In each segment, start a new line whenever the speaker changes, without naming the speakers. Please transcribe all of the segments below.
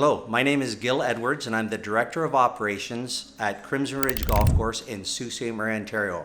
Hello, my name is Gil Edwards and I'm the Director of Operations at Crimson Ridge Golf Course in Sault Ste. Marie, Ontario.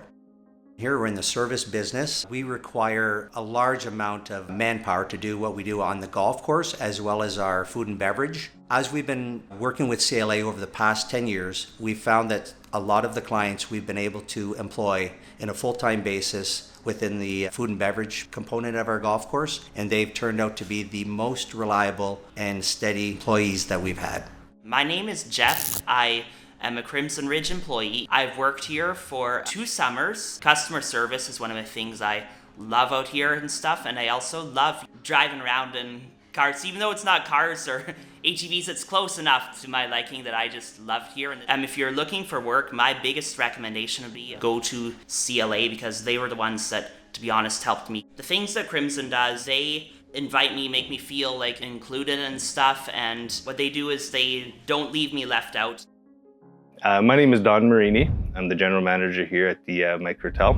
Here we're in the service business. We require a large amount of manpower to do what we do on the golf course as well as our food and beverage. As we've been working with CLA over the past 10 years, we've found that a lot of the clients we've been able to employ in a full-time basis within the food and beverage component of our golf course, and they've turned out to be the most reliable and steady employees that we've had.
My name is Jeff. I am a Crimson Ridge employee. I've worked here for 2 summers. Customer service is one of the things I love out here and stuff, and I also love driving around in cars. Even though it's not cars or ATVs, it's close enough to my liking that I just love here. And if you're looking for work, my biggest recommendation would be go to CLA because they were the ones that, to be honest, helped me. The things that Crimson does, they invite me, make me feel like included and stuff, and what they do is they don't leave me left out.
My name is Don Marini. I'm the general manager here at the Mike Hotel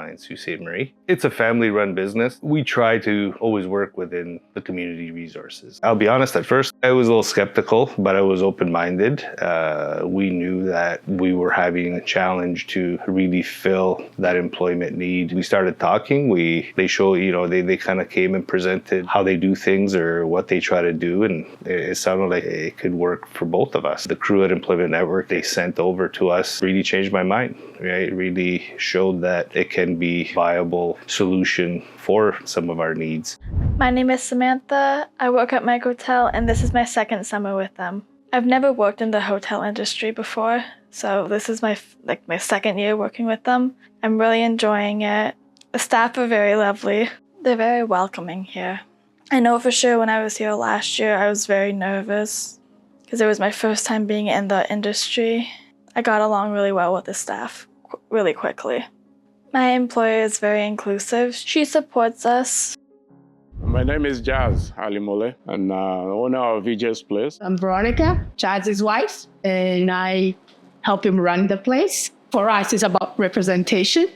in Sault Ste. Marie. It's a family-run business. We try to always work within the community resources. I'll be honest, at first I was a little skeptical, but I was open-minded. We knew that we were having a challenge to really fill that employment need. We started talking. They kind of came and presented how they do things or what they try to do, and it sounded like it could work for both of us. The crew at Employment Network they sent over to us really changed my mind. Right? It really showed that it can be a viable solution for some of our needs.
My name is Samantha. I work at Mike Hotel, and this is my 2nd summer with them. I've never worked in the hotel industry before, so this is my 2nd year working with them. I'm really enjoying it. The staff are very lovely. They're very welcoming here. I know for sure when I was here last year, I was very nervous because it was my first time being in the industry. I got along really well with the staff really quickly. My employer is very inclusive. She supports us.
My name is Jazz Alimole, and owner of VJ's Place.
I'm Veronica, Jazz's wife, and I help him run the place. For us, it's about representation.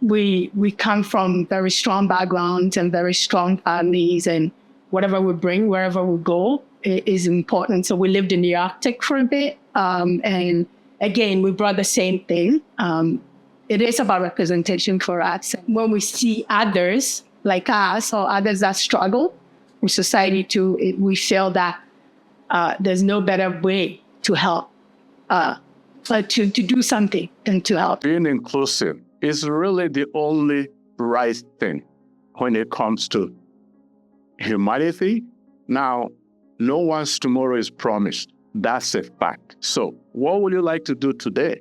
We come from very strong backgrounds and very strong families, and whatever we bring, wherever we go, is important. So we lived in the Arctic for a bit, and again, we brought the same thing. It is about representation for us. When we see others like us or others that struggle in society too, we feel that there's no better way to help, to do something than to help.
Being inclusive is really the only right thing when it comes to humanity. Now, no one's tomorrow is promised. That's a fact. So what would you like to do today?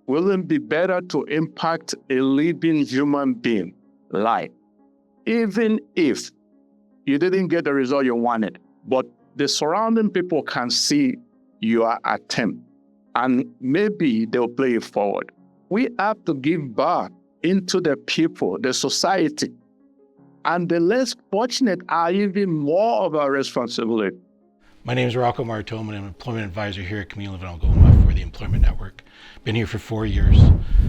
Will it be better to impact a living human being life, even if you didn't get the result you wanted, but the surrounding people can see your attempt and maybe they'll play it forward. We have to give back into the people, the society, and the less fortunate are even more of our responsibility.
My name is Rocco Martome, and I'm an employment advisor here at Community Living Algoma for the Employment Network. Been here for 4 years,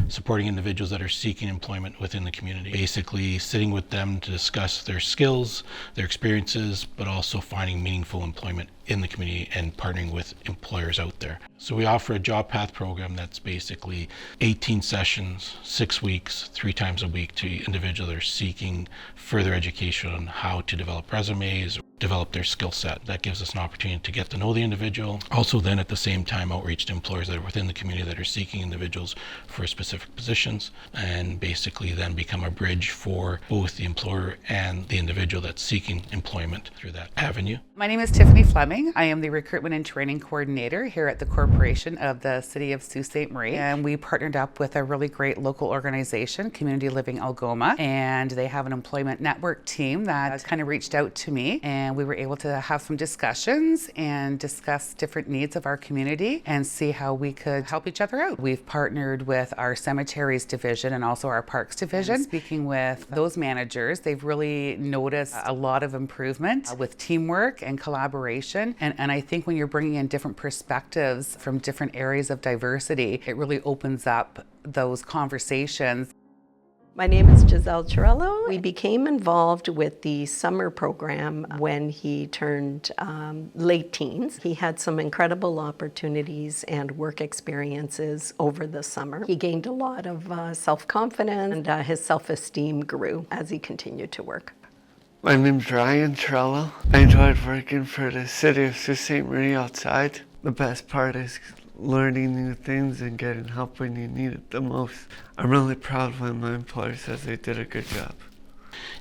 supporting individuals that are seeking employment within the community. Basically sitting with them to discuss their skills, their experiences, but also finding meaningful employment in the community and partnering with employers out there. So we offer a job path program that's basically 18 sessions, 6 weeks, 3 times a week to individuals that are seeking further education on how to develop resumes, develop their skill set. That gives us an opportunity to get to know the individual. Also then at the same time outreach to employers that are within the community that are seeking individuals for specific positions, and basically then become a bridge for both the employer and the individual that's seeking employment through that avenue.
My name is Tiffany Fleming. I am the Recruitment and Training Coordinator here at the Corporation of the City of Sault Ste. Marie. And we partnered up with a really great local organization, Community Living Algoma, and they have an employment network team that kind of reached out to me, and we were able to have some discussions and discuss different needs of our community and see how we could help each other out. We've partnered with our cemeteries division and also our parks division. And speaking with those managers, they've really noticed a lot of improvement with teamwork and collaboration. And I think when you're bringing in different perspectives from different areas of diversity, it really opens up those conversations.
My name is Giselle Chirello. We became involved with the summer program when he turned late teens. He had some incredible opportunities and work experiences over the summer. He gained a lot of self-confidence, and his self-esteem grew as he continued to work.
My name's Ryan Chirello. I enjoyed working for the city of Sault Ste. Marie outside. The best part is learning new things and getting help when you need it the most. I'm really proud when my employer says they did a good job.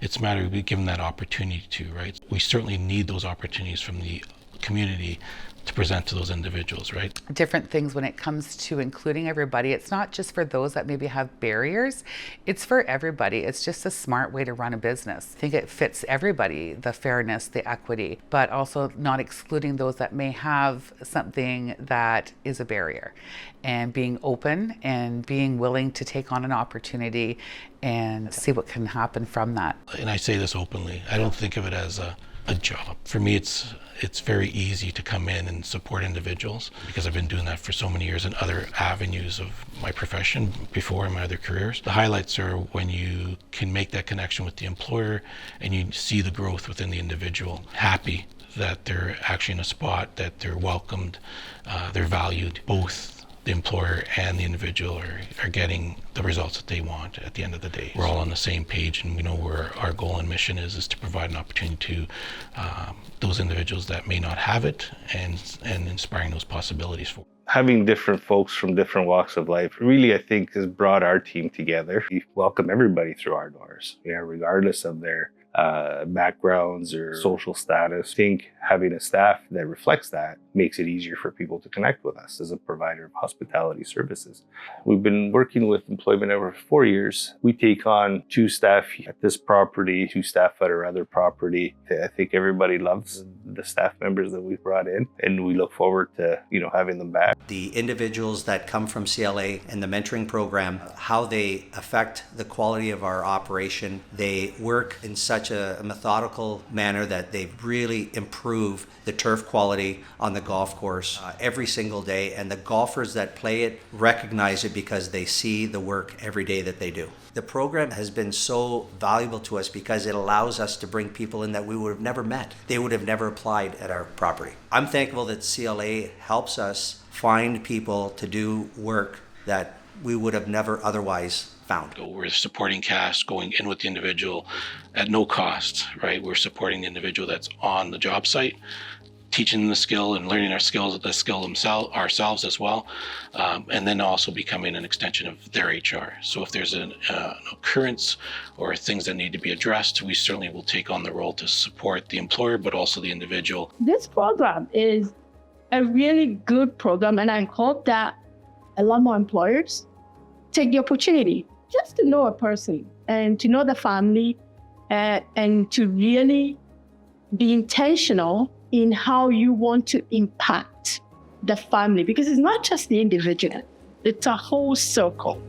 It's a matter of being given that opportunity to, right? We certainly need those opportunities from the community to present to those individuals, right?
Different things when it comes to including everybody. It's not just for those that maybe have barriers, it's for everybody. It's just a smart way to run a business. I think it fits everybody, the fairness, the equity, but also not excluding those that may have something that is a barrier, and being open and being willing to take on an opportunity and see what can happen from that.
And I say this openly, I don't think of it as a job. For me, it's very easy to come in and support individuals because I've been doing that for so many years in other avenues of my profession before in my other careers. The highlights are when you can make that connection with the employer and you see the growth within the individual, happy that they're actually in a spot, that they're welcomed, they're valued. Both the employer and the individual are getting the results that they want at the end of the day. We're all on the same page, and we know where our goal and mission is to provide an opportunity to those individuals that may not have it, and inspiring those possibilities for.
Having different folks from different walks of life really, I think, has brought our team together. We welcome everybody through our doors, regardless of their backgrounds or social status. I think having a staff that reflects that makes it easier for people to connect with us as a provider of hospitality services. We've been working with Employment Network for 4 years. We take on 2 staff at this property, 2 staff at our other property. I think everybody loves the staff members that we've brought in, and we look forward to having them back.
The individuals that come from CLA and the mentoring program, how they affect the quality of our operation. They work in such a methodical manner that they really improve the turf quality on the golf course every single day, and the golfers that play it recognize it because they see the work every day that they do. The program has been so valuable to us because it allows us to bring people in that we would have never met. They would have never applied at our property. I'm thankful that CLA helps us find people to do work that we would have never otherwise found.
We're supporting CAST going in with the individual at no cost, right? We're supporting the individual that's on the job site, teaching them the skill and learning the skill themselves, ourselves as well, and then also becoming an extension of their HR. So if there's an occurrence or things that need to be addressed, we certainly will take on the role to support the employer, but also the individual.
This program is a really good program, and I hope that a lot more employers take the opportunity just to know a person and to know the family, and to really be intentional in how you want to impact the family, because it's not just the individual, it's a whole circle.